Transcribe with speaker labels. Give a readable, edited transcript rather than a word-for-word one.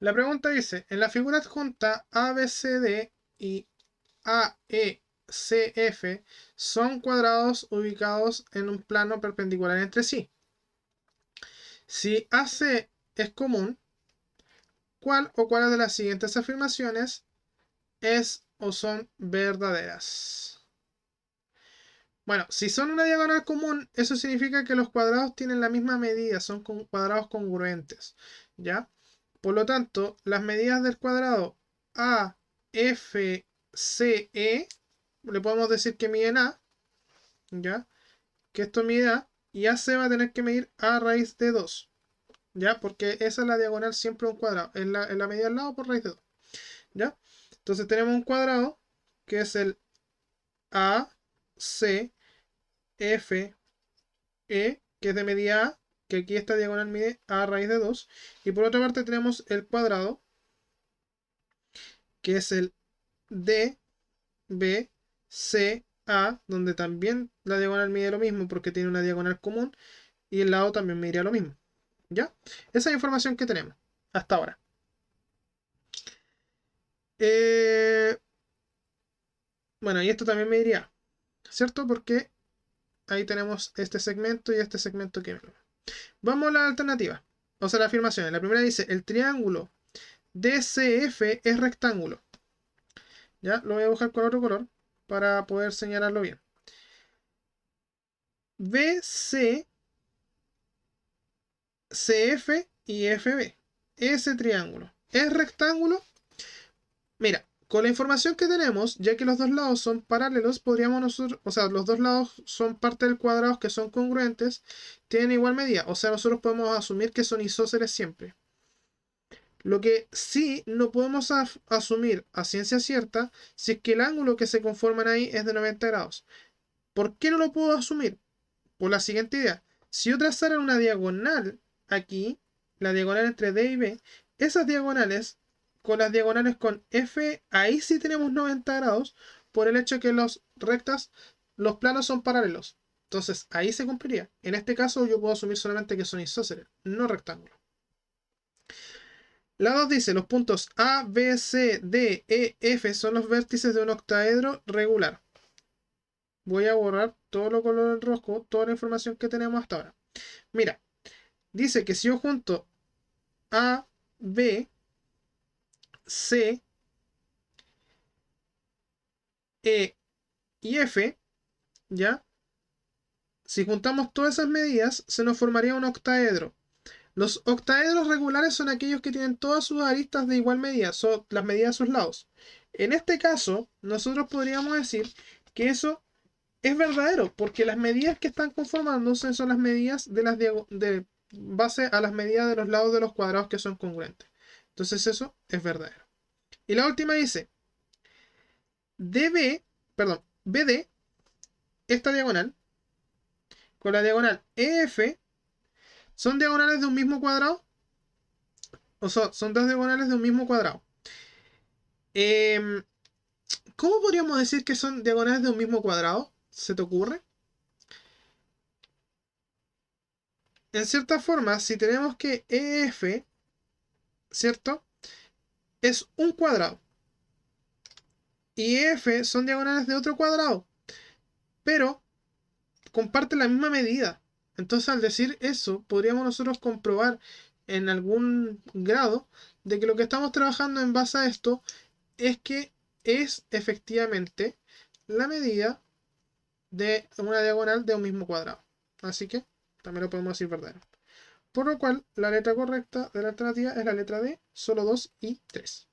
Speaker 1: La pregunta dice, en la figura adjunta ABCD y AECF son cuadrados ubicados en un plano perpendicular entre sí. Si AC es común, ¿cuál o cuáles de las siguientes afirmaciones es o son verdaderas? Bueno, si son una diagonal común, eso significa que los cuadrados tienen la misma medida, son cuadrados congruentes, ¿ya? Por lo tanto, las medidas del cuadrado AFCE, le podemos decir que miden A, ¿ya? Que esto mide A, y AC va a tener que medir A raíz de 2, ¿ya? Porque esa es la diagonal siempre un cuadrado, en la medida al lado por raíz de 2, ¿ya? Entonces tenemos un cuadrado que es el ACFE, que es de medida A, que aquí esta diagonal mide A raíz de 2. Y por otra parte tenemos el cuadrado, que es el DBCA, donde también la diagonal mide lo mismo porque tiene una diagonal común y el lado también mediría lo mismo. ¿Ya? Esa es la información que tenemos hasta ahora. Eh, bueno, y esto también me diría, ¿cierto? Porque ahí tenemos este segmento y este segmento que... Vamos a la alternativa. O sea, la afirmación. La primera dice, el triángulo DCF es rectángulo. Ya, lo voy a buscar con otro color para poder señalarlo bien. BC, CF y FB. Ese triángulo. ¿Es rectángulo? Mira, con la información que tenemos, ya que los dos lados son paralelos, podríamos nosotros, o sea, los dos lados son parte del cuadrado que son congruentes, tienen igual medida. O sea, nosotros podemos asumir que son isósceles siempre. Lo que sí no podemos asumir a ciencia cierta si es que el ángulo que se conforman ahí es de 90 grados. ¿Por qué no lo puedo asumir? Por la siguiente idea. Si yo trazara una diagonal aquí, la diagonal entre D y B, esas diagonales, con las diagonales con F, ahí sí tenemos 90 grados, por el hecho de que los rectas, los planos son paralelos. Entonces, ahí se cumpliría. En este caso, yo puedo asumir solamente que son isósceles, no rectángulos. La 2 dice, los puntos A, B, C, D, E, F son los vértices de un octaedro regular. Voy a borrar todo lo color en rojo, toda la información que tenemos hasta ahora. Mira, dice que si yo junto A, B, C, E y F, ¿ya? Si juntamos todas esas medidas, se nos formaría un octaedro. Los octaedros regulares son aquellos que tienen todas sus aristas de igual medida, son las medidas de sus lados. En este caso, nosotros podríamos decir que eso es verdadero, porque las medidas que están conformándose son las medidas de base a las medidas de los lados de los cuadrados que son congruentes. Entonces eso es verdadero. Y la última dice, BD, esta diagonal, con la diagonal EF, son diagonales de un mismo cuadrado, o sea, son dos diagonales de un mismo cuadrado. Em, ¿Cómo podríamos decir que son diagonales de un mismo cuadrado? ¿Se te ocurre? En cierta forma, si tenemos que EF, ¿cierto? Es un cuadrado. Y EF son diagonales de otro cuadrado. Pero comparten la misma medida. Entonces, al decir eso, podríamos nosotros comprobar en algún grado de que lo que estamos trabajando en base a esto es que es efectivamente la medida de una diagonal de un mismo cuadrado. Así que también lo podemos decir verdadero. Por lo cual, la letra correcta de la alternativa es la letra D, solo 2 y 3.